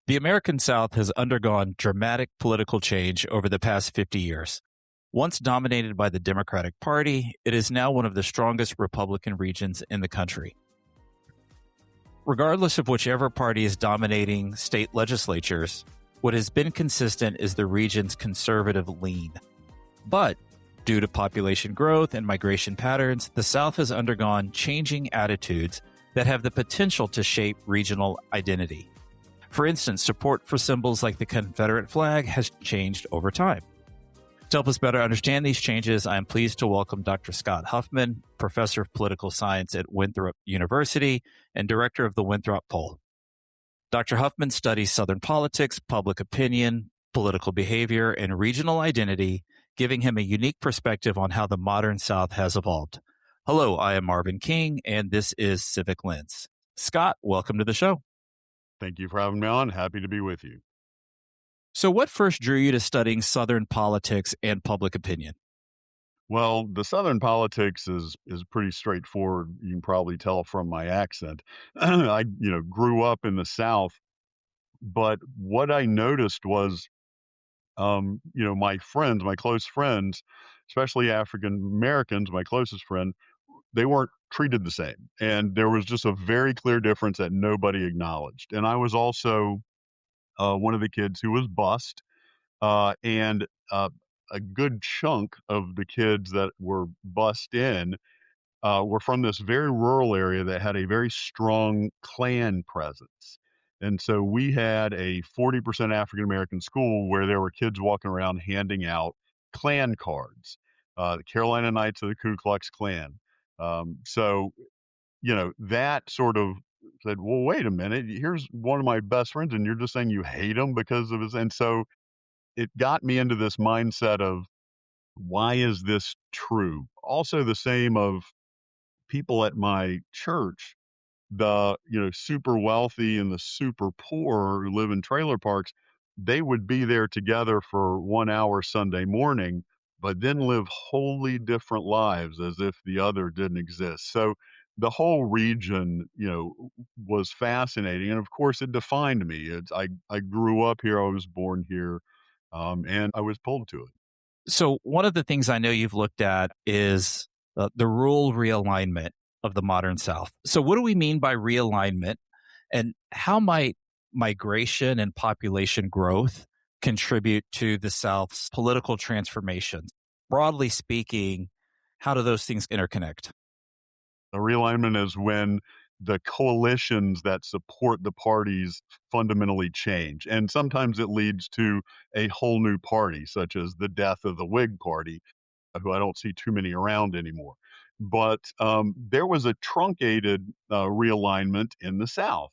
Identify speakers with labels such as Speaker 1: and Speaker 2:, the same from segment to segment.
Speaker 1: The American South has undergone dramatic political change over the past 50 years. Once dominated by the Democratic Party, it is now one of the strongest Republican regions in the country. Regardless of whichever party is dominating state legislatures, what has been consistent is the region's conservative lean. But due to population growth and migration patterns, the South has undergone changing attitudes that have the potential to shape regional identity. For instance, support for symbols like the Confederate flag has changed over time. To help us better understand these changes, I am pleased to welcome Dr. Scott Huffmon, professor of political science at Winthrop University and director of the Winthrop poll. Dr. Huffmon studies Southern politics, public opinion, political behavior, and regional identity, giving him a unique perspective on how the modern South has evolved. Hello, I am Marvin King, and this is Civic Lens. Scott, welcome to the show.
Speaker 2: Thank you for having me on. Happy to be with you.
Speaker 1: So what first drew you to studying Southern politics and public opinion?
Speaker 2: Well, the Southern politics is pretty straightforward. You can probably tell from my accent. I, grew up in the South, but what I noticed was, my friends, my close friends, especially African Americans, my closest friend, they weren't treated the same. And there was just a very clear difference that nobody acknowledged. And I was also one of the kids who was bused. And a good chunk of the kids that were bussed in were from this very rural area that had a very strong Klan presence. And so we had a 40% African American school where there were kids walking around handing out Klan cards, the Carolina Knights of the Ku Klux Klan. That sort of said, well, wait a minute, here's one of my best friends, and you're just saying you hate him because of his. And so it got me into this mindset of why is this true? Also, the same of people at my church, the super wealthy and the super poor who live in trailer parks, they would be there together for 1 hour Sunday morning, but then live wholly different lives as if the other didn't exist. So the whole region, was fascinating, and of course, it defined me. I grew up here, I was born here, and I was pulled to it.
Speaker 1: So one of the things I know you've looked at is the rural realignment of the modern South. So what do we mean by realignment, and how might migration and population growth contribute to the South's political transformation? Broadly speaking, how do those things interconnect?
Speaker 2: A realignment is when the coalitions that support the parties fundamentally change. And sometimes it leads to a whole new party, such as the death of the Whig Party, who I don't see too many around anymore. But there was a truncated realignment in the South.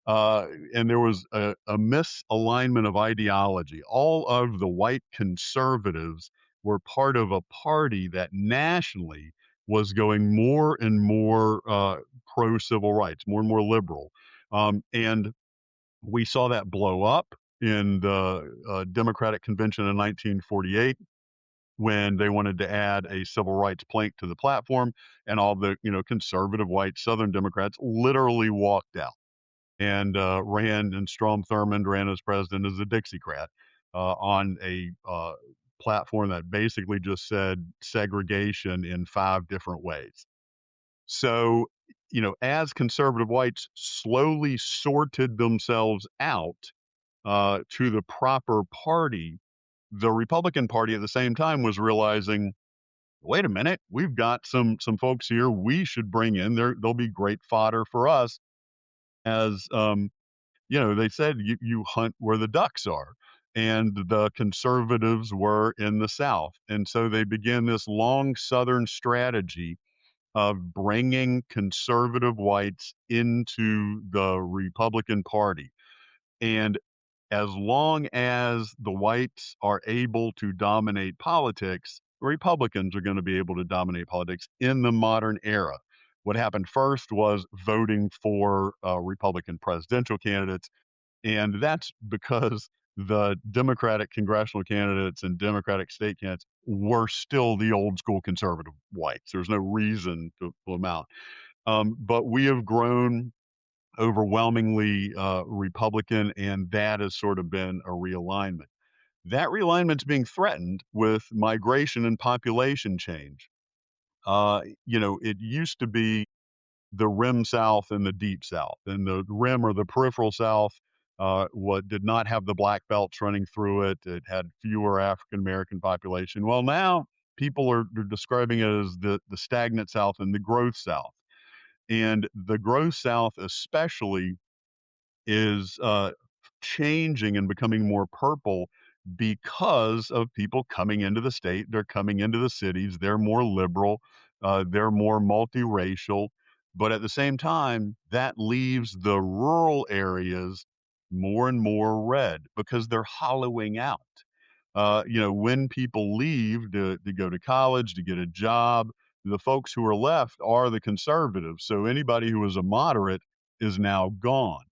Speaker 2: And there was a misalignment of ideology. All of the white conservatives were part of a party that nationally was going more and more pro civil rights, more and more liberal. And we saw that blow up in the Democratic Convention in 1948 when they wanted to add a civil rights plank to the platform, and all the conservative white Southern Democrats literally walked out and ran, and Strom Thurmond ran as president as a Dixiecrat on a platform that basically just said segregation in 5 different ways. So, as conservative whites slowly sorted themselves out to the proper party, the Republican Party at the same time was realizing, wait a minute, we've got some folks here we should bring in. They'll be great fodder for us. As they said, you hunt where the ducks are. And the conservatives were in the South. And so they began this long Southern strategy of bringing conservative whites into the Republican Party. And as long as the whites are able to dominate politics, Republicans are going to be able to dominate politics in the modern era. What happened first was voting for Republican presidential candidates, and that's because the Democratic congressional candidates and Democratic state candidates were still the old school conservative whites. There's no reason to pull them out. But we have grown overwhelmingly Republican, and that has sort of been a realignment. That realignment's being threatened with migration and population change. It used to be the rim South and the deep South, and the rim or the peripheral South, what did not have the black belts running through it. It had fewer African American population. Well, now people are describing it as the stagnant South and the growth South. And the growth South, especially, is changing and becoming more purple because of people coming into the state. They're coming into the cities. They're more liberal. They're more multiracial. But at the same time, that leaves the rural areas more and more red because they're hollowing out. When people leave to go to college, to get a job, the folks who are left are the conservatives. So anybody who was a moderate is now gone.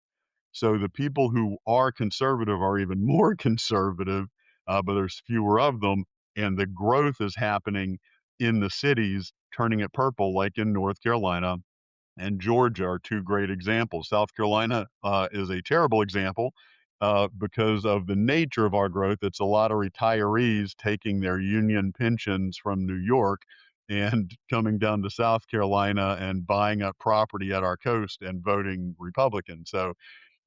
Speaker 2: So the people who are conservative are even more conservative, but there's fewer of them, and the growth is happening in the cities, turning it purple, like in North Carolina and Georgia are two great examples. South Carolina is a terrible example because of the nature of our growth. It's a lot of retirees taking their union pensions from New York and coming down to South Carolina and buying up property at our coast and voting Republican. So,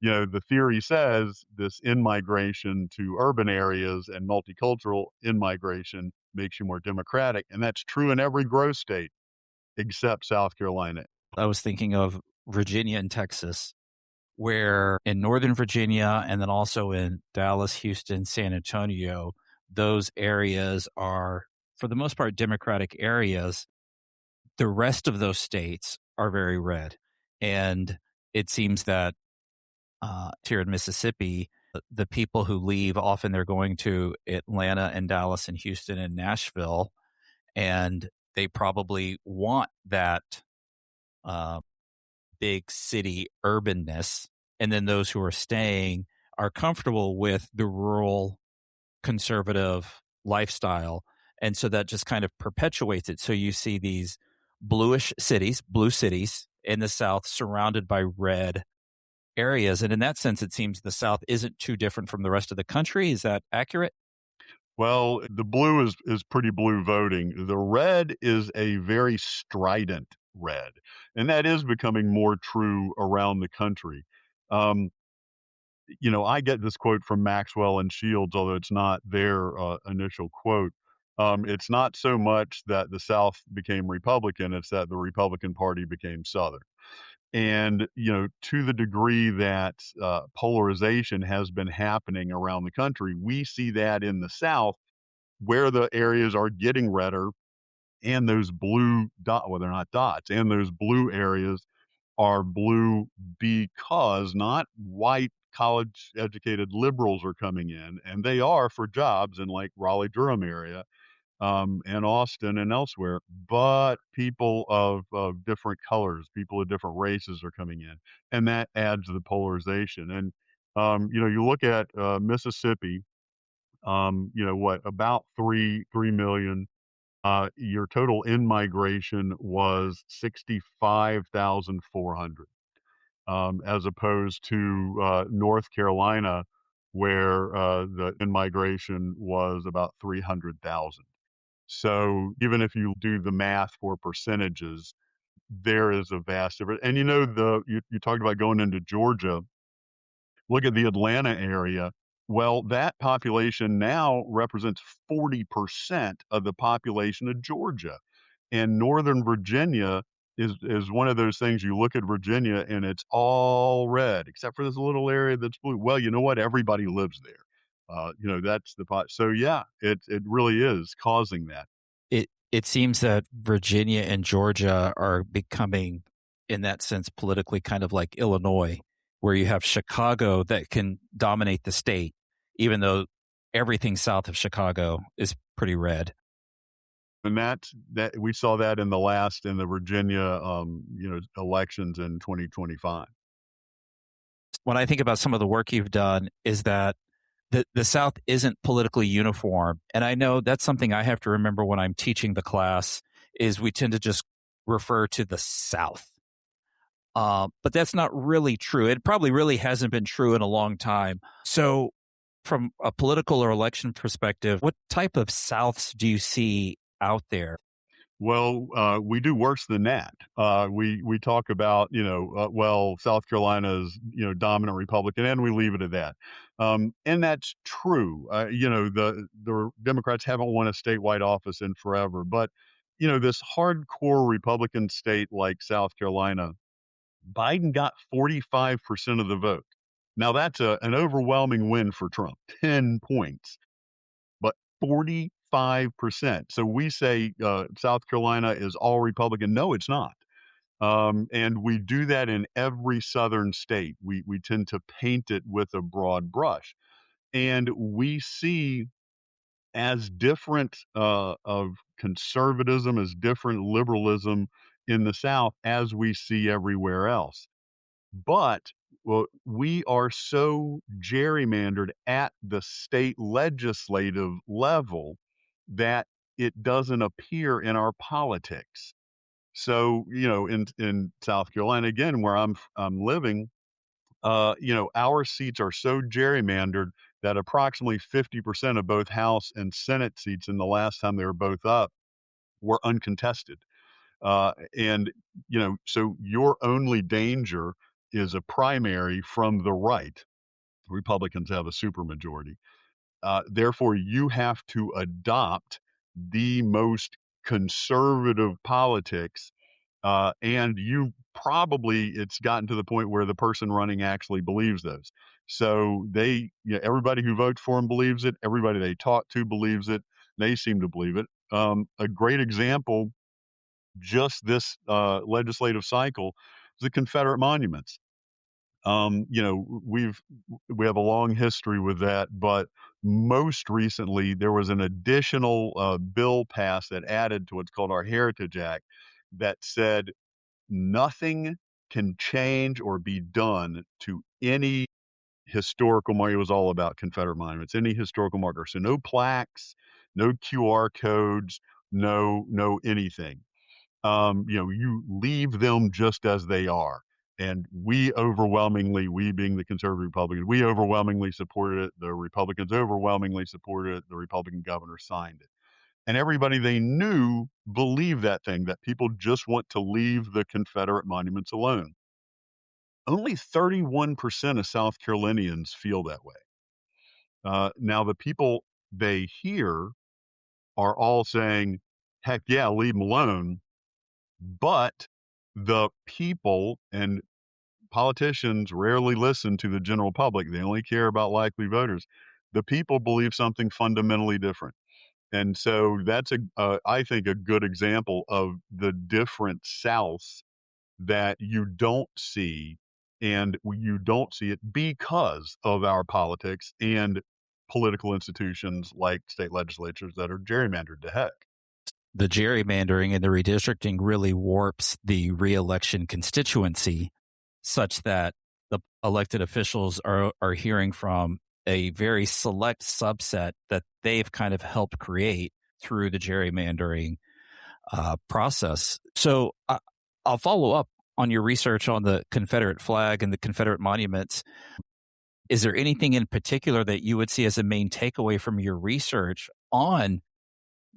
Speaker 2: the theory says this in-migration to urban areas and multicultural in-migration makes you more democratic. And that's true in every growth state except South Carolina.
Speaker 1: I was thinking of Virginia and Texas, where in Northern Virginia and then also in Dallas, Houston, San Antonio, those areas are, for the most part, Democratic areas. The rest of those states are very red. And it seems that here in Mississippi, the people who leave, often they're going to Atlanta and Dallas and Houston and Nashville, and they probably want that uh, big city urbanness. And then those who are staying are comfortable with the rural conservative lifestyle. And so that just kind of perpetuates it. So you see these blue cities in the South surrounded by red areas. And in that sense, it seems the South isn't too different from the rest of the country. Is that accurate?
Speaker 2: Well, the blue is pretty blue voting. The red is a very strident red, and that is becoming more true around the country. Um, I get this quote from Maxwell and Shields, although it's not their initial quote. It's not so much that the South became Republican, it's that the Republican Party became Southern. And, to the degree that polarization has been happening around the country, we see that in the South where the areas are getting redder and those blue well, they're not dots, and those blue areas are blue because not white college educated liberals are coming in, and they are for jobs in like Raleigh Durham area and Austin and elsewhere, but people of different colors, people of different races are coming in, and that adds to the polarization. And you look at Mississippi, about 3 million. Your total in migration was 65,400, as opposed to North Carolina, where the in migration was about 300,000. So even if you do the math for percentages, there is a vast difference. And you talked about going into Georgia. Look at the Atlanta area. Well, that population now represents 40% of the population of Georgia. And Northern Virginia is one of those things. You look at Virginia and it's all red, except for this little area that's blue. Well, you know what? Everybody lives there. That's the pot. So yeah, it really is causing that.
Speaker 1: It seems that Virginia and Georgia are becoming, in that sense, politically kind of like Illinois, where you have Chicago that can dominate the state, even though everything south of Chicago is pretty red.
Speaker 2: And that we saw that in the Virginia elections in 2025.
Speaker 1: When I think about some of the work you've done, is that the South isn't politically uniform. And I know that's something I have to remember when I'm teaching the class is we tend to just refer to the South. But that's not really true. It probably really hasn't been true in a long time. So, from a political or election perspective, what type of Souths do you see out there?
Speaker 2: Well, we do worse than that. We talk about, well, South Carolina is, dominant Republican, and we leave it at that. And that's true. The Democrats haven't won a statewide office in forever, but this hardcore Republican state like South Carolina, Biden got 45% of the vote. Now that's an overwhelming win for Trump, 10 points, but 45%. So we say South Carolina is all Republican. No, it's not. And we do that in every southern state. We tend to paint it with a broad brush. And we see as different of conservatism, as different liberalism in the South as we see everywhere else. But well, we are so gerrymandered at the state legislative level that it doesn't appear in our politics. So, in South Carolina, again, where I'm living, our seats are so gerrymandered that approximately 50% of both House and Senate seats in the last time they were both up were uncontested. And, so your only danger is a primary from the right. Republicans have a supermajority. Therefore, you have to adopt the most conservative politics. And it's gotten to the point where the person running actually believes those. So everybody who votes for him believes it. Everybody they talk to believes it. They seem to believe it. A great example just this legislative cycle, the Confederate monuments. We have a long history with that, but most recently there was an additional bill passed that added to what's called our Heritage Act that said nothing can change or be done to any historical mark. It was all about Confederate monuments, any historical marker. So no plaques, no QR codes, no anything. You leave them just as they are. And we being the conservative Republicans, we overwhelmingly supported it. The Republicans overwhelmingly supported it. The Republican governor signed it. And everybody they knew believed that thing, that people just want to leave the Confederate monuments alone. Only 31% of South Carolinians feel that way. Now, the people they hear are all saying, heck yeah, leave them alone. But the people and politicians rarely listen to the general public. They only care about likely voters. The people believe something fundamentally different. And so that's I think, a good example of the different Souths that you don't see, and you don't see it because of our politics and political institutions like state legislatures that are gerrymandered to heck.
Speaker 1: The gerrymandering and the redistricting really warps the reelection constituency such that the elected officials are hearing from a very select subset that they've kind of helped create through the gerrymandering process. So I'll follow up on your research on the Confederate flag and the Confederate monuments. Is there anything in particular that you would see as a main takeaway from your research on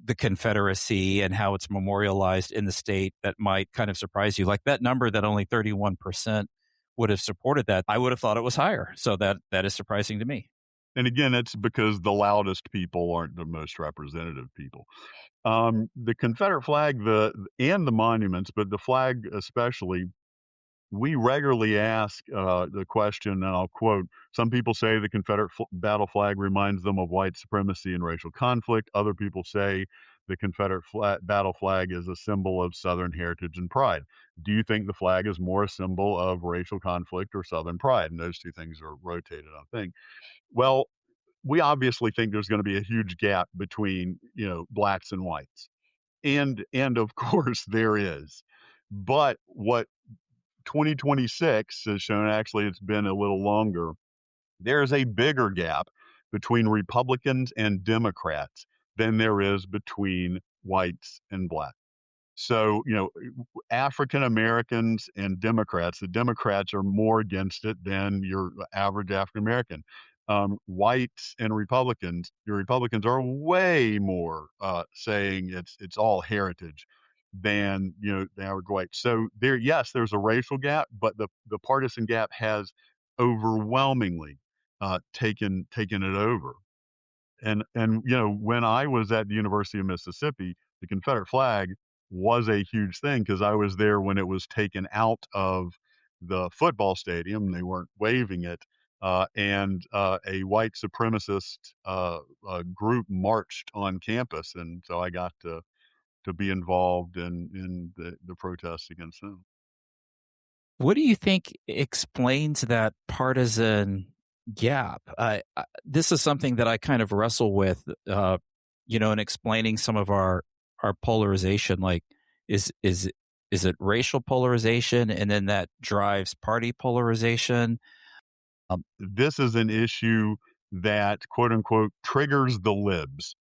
Speaker 1: the Confederacy and how it's memorialized in the state that might kind of surprise you? Like that number that only 31% would have supported that, I would have thought it was higher. So that is surprising to me.
Speaker 2: And again, that's because the loudest people aren't the most representative people. The Confederate flag, and the monuments, but the flag especially, we regularly ask the question, and I'll quote, some people say the Confederate battle flag reminds them of white supremacy and racial conflict. Other people say the Confederate battle flag is a symbol of Southern heritage and pride. Do you think the flag is more a symbol of racial conflict or Southern pride? And those two things are rotated, I think. Well, we obviously think there's going to be a huge gap between, blacks and whites. And of course there is. But what 2026 has shown, actually it's been a little longer, there is a bigger gap between Republicans and Democrats than there is between whites and blacks. So, African Americans and Democrats, the Democrats are more against it than your average African American. Whites and Republicans, your Republicans are way more saying it's all heritage than the average white. So there, yes, there's a racial gap, but the partisan gap has overwhelmingly taken it over. And when I was at the University of Mississippi, the Confederate flag was a huge thing because I was there when it was taken out of the football stadium. They weren't waving it, and a white supremacist group marched on campus, and so I got to be involved in the protests against them.
Speaker 1: What do you think explains that partisan gap? This is something that I kind of wrestle with, in explaining some of our polarization. Like, is it racial polarization, and then that drives party polarization?
Speaker 2: This is an issue that quote unquote triggers the libs.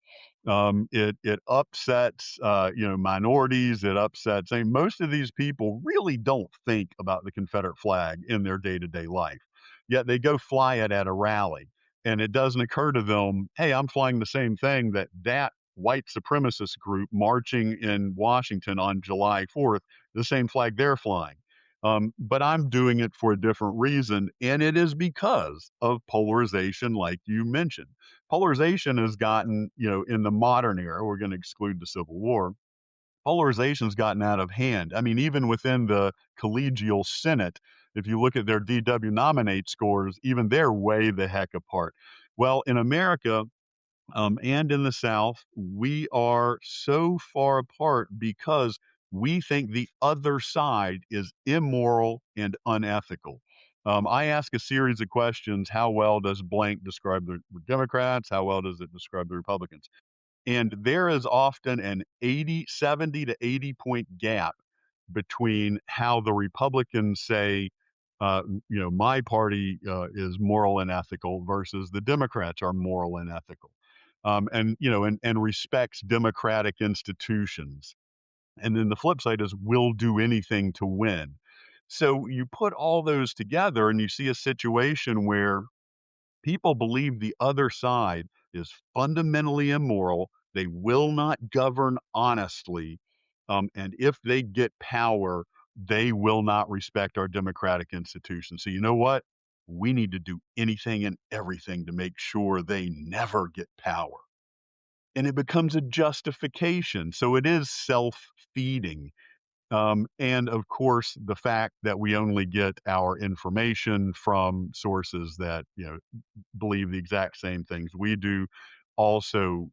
Speaker 2: It upsets minorities. It upsets. I mean, most of these people really don't think about the Confederate flag in their day to day life, yet they go fly it at a rally, and it doesn't occur to them, hey, I'm flying the same thing that white supremacist group marching in Washington on July 4th, the same flag they're flying. But I'm doing it for a different reason, and it is because of polarization, like you mentioned. Polarization has gotten, in the modern era, we're going to exclude the Civil War, polarization's gotten out of hand. I mean, even within the collegial Senate, if you look at their DW nominate scores, even they're way the heck apart. Well, in America, and in the South, we are so far apart because we think the other side is immoral and unethical. I ask a series of questions. How well does blank describe the Democrats? How well does it describe the Republicans? And there is often an 70 to 80 point gap between how the Republicans say, my party is moral and ethical versus the Democrats are moral and ethical, and respects democratic institutions. And then the flip side is will do anything to win. So you put all those together and you see a situation where people believe the other side is fundamentally immoral. They will not govern honestly. And if they get power, they will not respect our democratic institutions. So, you know what? We need to do anything and everything to make sure they never get power. And it becomes a justification. So it is self feeding. And of course, the fact that we only get our information from sources that, believe the exact same things we do also,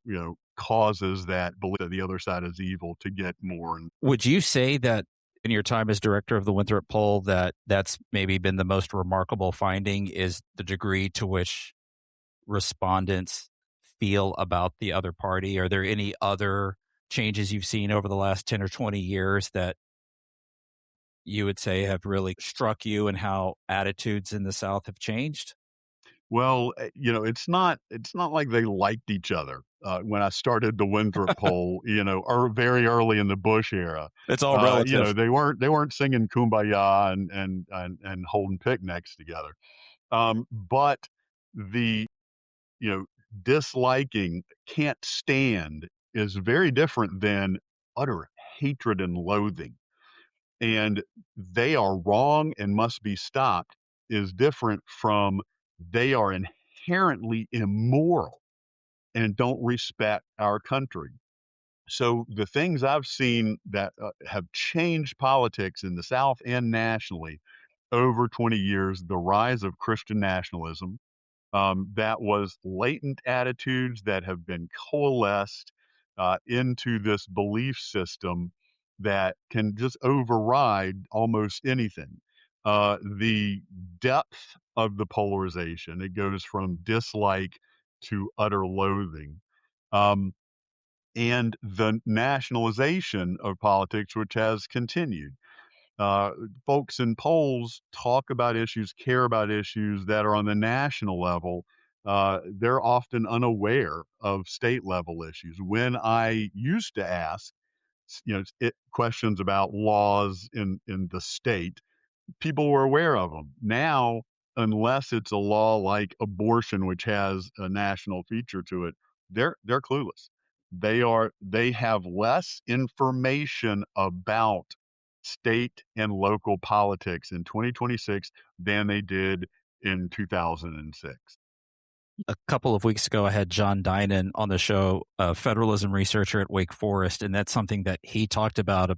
Speaker 2: causes that belief that the other side is evil to get more. And
Speaker 1: Would you say that in your time as director of the Winthrop poll that that's maybe been the most remarkable finding is the degree to which respondents feel about the other party? Are there any other changes you've seen over the last 10 or 20 years that you would say have really struck you and how attitudes in the South have changed?
Speaker 2: well, it's not like they liked each other. When I started the Winthrop poll, or very early in the Bush era,
Speaker 1: It's all relative.
Speaker 2: they weren't singing "Kumbaya" and holding picnics together. But the you know, disliking, can't stand is very different than utter hatred and loathing. And they are wrong and must be stopped is different from they are inherently immoral and don't respect our country. So the things I've seen that have changed politics in the South and nationally over 20 years, the rise of Christian nationalism, that was latent attitudes that have been coalesced into this belief system that can just override almost anything. The depth of the polarization, it goes from dislike to utter loathing. Um, and the nationalization of politics, which has continued. Uh, Folks in polls talk about issues, care about issues that are on the national level. They're often unaware of state level issues. When I used to ask, questions about laws in the state, people were aware of them. Now, unless it's a law like abortion, which has a national feature to it, they're clueless. They have less information about state and local politics in 2026 than they did in 2006.
Speaker 1: A couple of weeks ago, I had John Dinan on the show, a federalism researcher at Wake Forest, and that's something that he talked about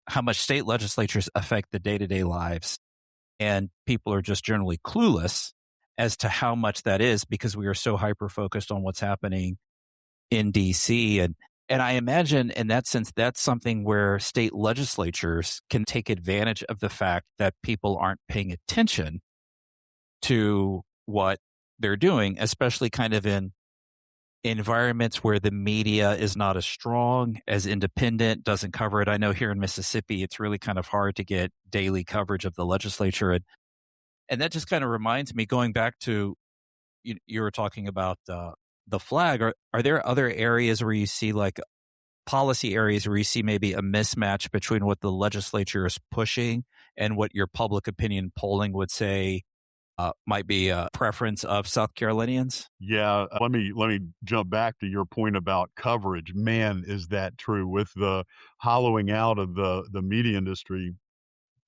Speaker 1: how much state legislatures affect the day-to-day lives. And people are just generally clueless as to how much that is because we are so hyper-focused on what's happening in DC. And I imagine in that sense, that's something where state legislatures can take advantage of the fact that people aren't paying attention to what they're doing, especially kind of in environments where the media is not as strong, as independent, doesn't cover it. I know here in Mississippi, it's really kind of hard to get daily coverage of the legislature. And that just kind of reminds me, going back to you were talking about the flag. Are there other areas where you see like policy areas where you see maybe a mismatch between what the legislature is pushing and what your public opinion polling would say might be a preference of South Carolinians?
Speaker 2: Yeah, let me jump back to your point about coverage. Man, is that true? With the hollowing out of the media industry,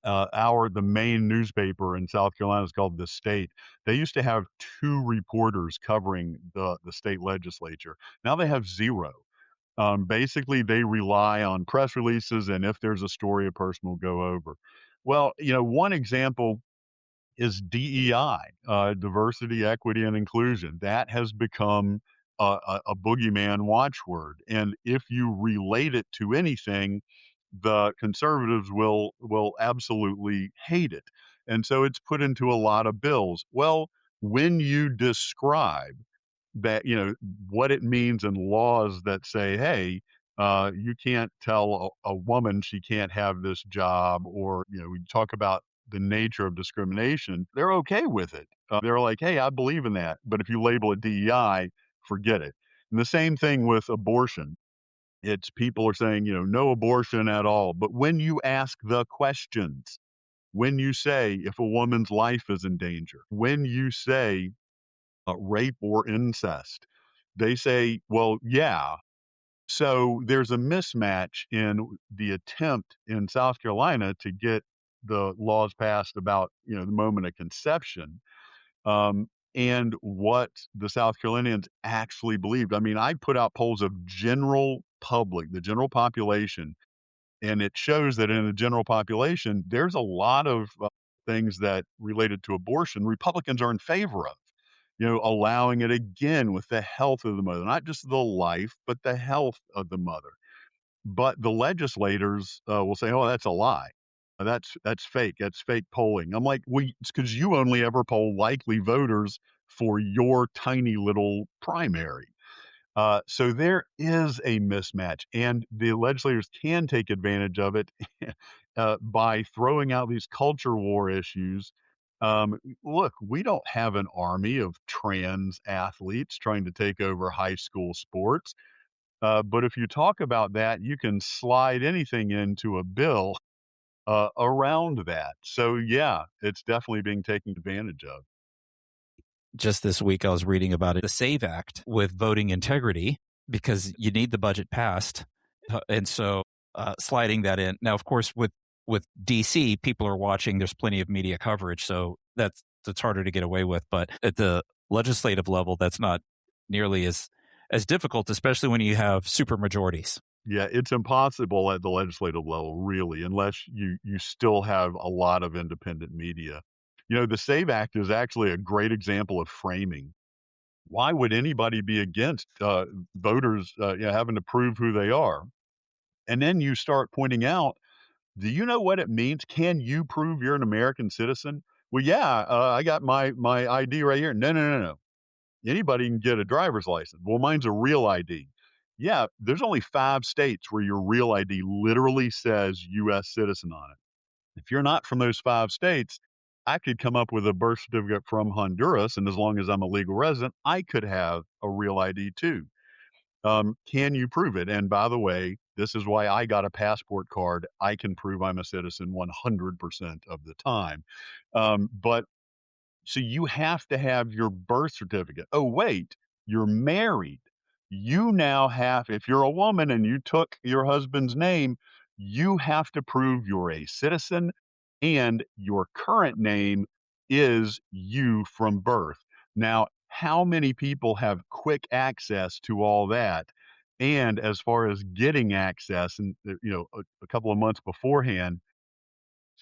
Speaker 2: the main newspaper in South Carolina is called The State. They used to have two reporters covering the state legislature. Now they have zero. Basically, they rely on press releases, and if there's a story, a person will go over. Well, one example is DEI, diversity, equity, and inclusion. That has become a boogeyman watchword. And if you relate it to anything, the conservatives will absolutely hate it. And so it's put into a lot of bills. Well, when you describe that, what it means in laws that say, hey, you can't tell a woman she can't have this job, or we talk about the nature of discrimination, they're okay with it. They're like, hey, I believe in that. But if you label it DEI, forget it. And the same thing with abortion. It's people are saying, no abortion at all. But when you ask the questions, when you say if a woman's life is in danger, when you say rape or incest, they say, well, yeah. So there's a mismatch in the attempt in South Carolina to get the laws passed about, the moment of conception, and what the South Carolinians actually believed. I mean, I put out polls of general public, the general population, and it shows that in the general population, there's a lot of things that related to abortion Republicans are in favor of. Allowing it again with the health of the mother, not just the life, but the health of the mother. But the legislators will say, "Oh, that's a lie. That's fake. That's fake polling." I'm like, "Well, it's because you only ever poll likely voters for your tiny little primary." So there is a mismatch, and the legislators can take advantage of it by throwing out these culture war issues. Look, we don't have an army of trans athletes trying to take over high school sports. But if you talk about that, you can slide anything into a bill around that. So, yeah, it's definitely being taken advantage of.
Speaker 1: Just this week, I was reading about it, the SAVE Act with voting integrity, because you need the budget passed. And so sliding that in. Now, of course, with DC, people are watching. There's plenty of media coverage. So that's harder to get away with. But at the legislative level, that's not nearly as difficult, especially when you have super majorities.
Speaker 2: Yeah, it's impossible at the legislative level, really, unless you still have a lot of independent media. The SAVE Act is actually a great example of framing. Why would anybody be against voters having to prove who they are? And then you start pointing out, do you know what it means? Can you prove you're an American citizen? Well, yeah, I got my ID right here. No, no, no, no. Anybody can get a driver's license. Well, mine's a real ID. Yeah, there's only 5 states where your real ID literally says U.S. citizen on it. If you're not from those 5 states, I could come up with a birth certificate from Honduras, and as long as I'm a legal resident, I could have a real ID too. Can you prove it? And by the way, This is why I got a passport card. I can prove I'm a citizen 100% of the time. But so you have to have your birth certificate. Oh, wait, you're married. You now have, if you're a woman and you took your husband's name, you have to prove you're a citizen and your current name is you from birth. Now, how many people have quick access to all that? And as far as getting access, and a couple of months beforehand,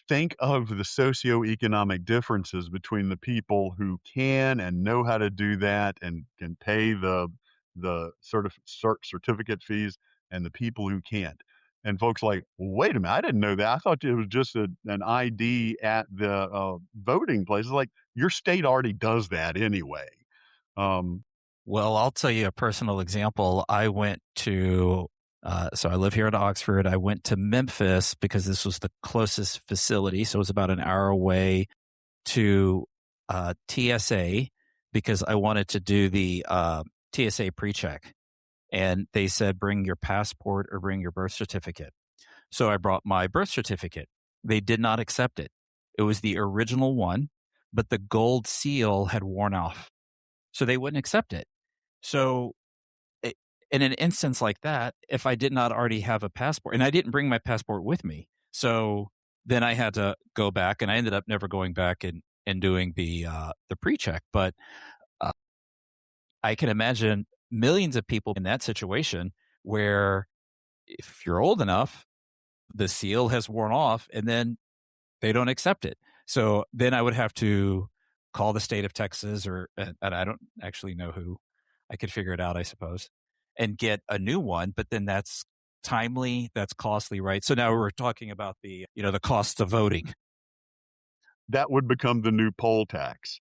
Speaker 2: think of the socioeconomic differences between the people who can and know how to do that and can pay the certificate fees and the people who can't. And folks like, well, wait a minute, I didn't know that. I thought it was just an ID at the voting places. Like your state already does that anyway. Um,
Speaker 1: Well, I'll tell you a personal example. I went to, so I live here in Oxford. I went to Memphis because this was the closest facility. So it was about an hour away to TSA because I wanted to do the TSA pre check. And they said, bring your passport or bring your birth certificate. So I brought my birth certificate. They did not accept it. It was the original one, but the gold seal had worn off. So they wouldn't accept it. So in an instance like that, if I did not already have a passport, and I didn't bring my passport with me, so then I had to go back, and I ended up never going back and doing the pre-check. But uh, I can imagine millions of people in that situation where if you're old enough, the seal has worn off, and then they don't accept it. So then I would have to call the state of Texas, or and I don't actually know who. I could figure it out, I suppose, and get a new one. But then that's timely, that's costly, right? So now we're talking about the cost of voting.
Speaker 2: that would become the new poll tax.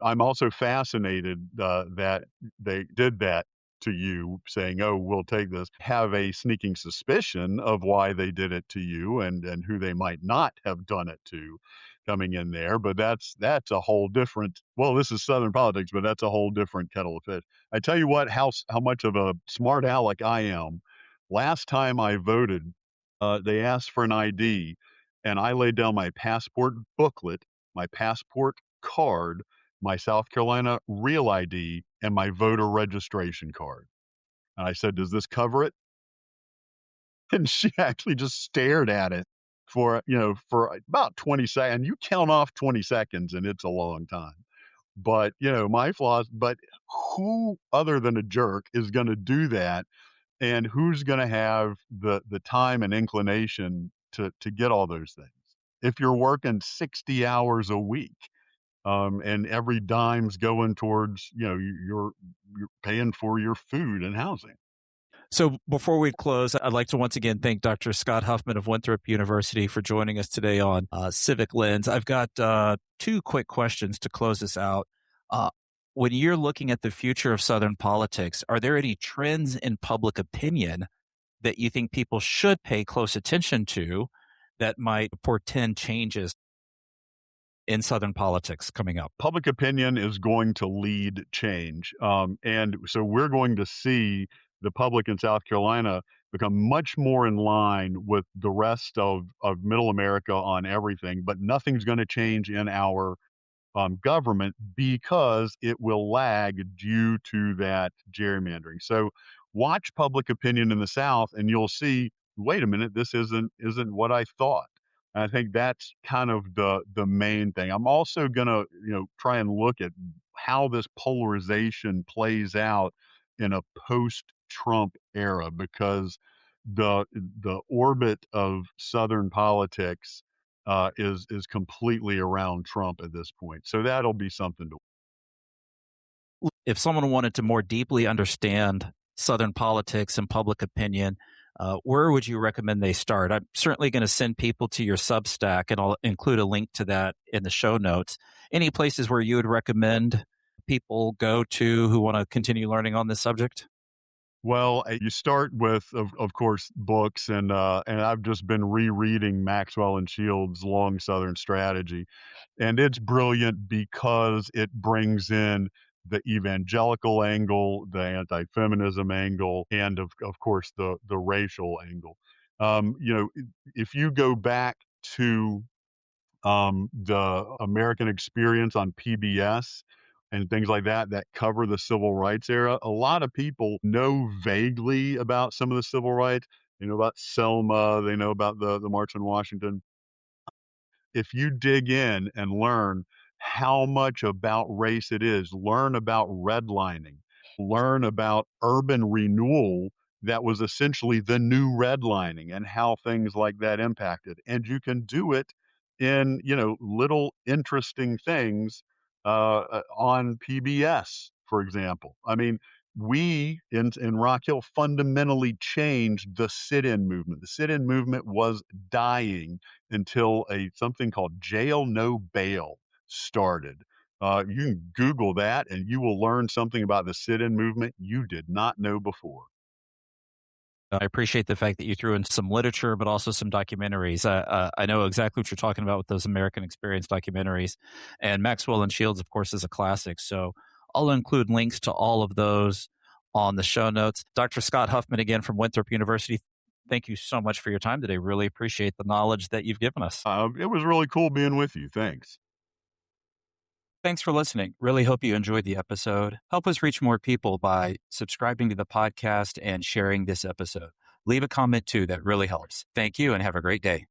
Speaker 2: I'm also fascinated that they did that to you, saying, "Oh, we'll take this." Have a sneaking suspicion of why they did it to you and who they might not have done it to, coming in there. But that's a whole different. Well, this is Southern politics, but that's a whole different kettle of fish. I tell you what, how much of a smart aleck I am. Last time I voted, they asked for an ID, and I laid down my passport booklet, my passport card, my South Carolina real ID, and my voter registration card. And I said, "Does this cover it?" And she actually just stared at it for about 20 seconds. You count off 20 seconds and it's a long time. But, my flaws, but who other than a jerk is going to do that? And who's going to have the time and inclination to get all those things? If you're working 60 hours a week, and every dime's going towards, you're paying for your food and housing.
Speaker 1: So before we close, I'd like to once again thank Dr. Scott Huffmon of Winthrop University for joining us today on Civic Lens. I've got two quick questions to close this out. When you're looking at the future of Southern politics, are there any trends in public opinion that you think people should pay close attention to that might portend changes in Southern politics coming up?
Speaker 2: Public opinion is going to lead change. And so we're going to see the public in South Carolina become much more in line with the rest of middle America on everything, but nothing's going to change in our government because it will lag due to that gerrymandering. So watch public opinion in the South and you'll see, wait a minute, this isn't what I thought. And I think that's kind of the main thing. I'm also gonna, try and look at how this polarization plays out in a post-Trump era because the orbit of Southern politics is completely around Trump at this point. So that'll be something to.
Speaker 1: If someone wanted to more deeply understand Southern politics and public opinion, where would you recommend they start? I'm certainly going to send people to your Substack, and I'll include a link to that in the show notes. Any places where you would recommend people go to who want to continue learning on this subject?
Speaker 2: Well, you start with, of course, books, and I've just been rereading Maxwell and Shields' Long Southern Strategy, and it's brilliant because it brings in the evangelical angle, the anti-feminism angle, and of course the racial angle. If you go back to the American Experience on PBS and things like that that cover the civil rights era, a lot of people know vaguely about some of the civil rights. They know about Selma, they know about the March on Washington. If you dig in and learn how much about race it is, learn about redlining, learn about urban renewal that was essentially the new redlining and how things like that impacted. And you can do it in, little interesting things on PBS, for example. I mean, we in Rock Hill fundamentally changed the sit-in movement. The sit-in movement was dying until a something called Jail No Bail started. You can Google that and you will learn something about the sit-in movement you did not know before.
Speaker 1: I appreciate the fact that you threw in some literature, but also some documentaries. I know exactly what you're talking about with those American Experience documentaries. And Maxwell and Shields, of course, is a classic. So I'll include links to all of those on the show notes. Dr. Scott Huffmon, again from Winthrop University, thank you so much for your time today. Really appreciate the knowledge that you've given us.
Speaker 2: It was really cool being with you. Thanks.
Speaker 1: Thanks for listening. Really hope you enjoyed the episode. Help us reach more people by subscribing to the podcast and sharing this episode. Leave a comment too, that really helps. Thank you and have a great day.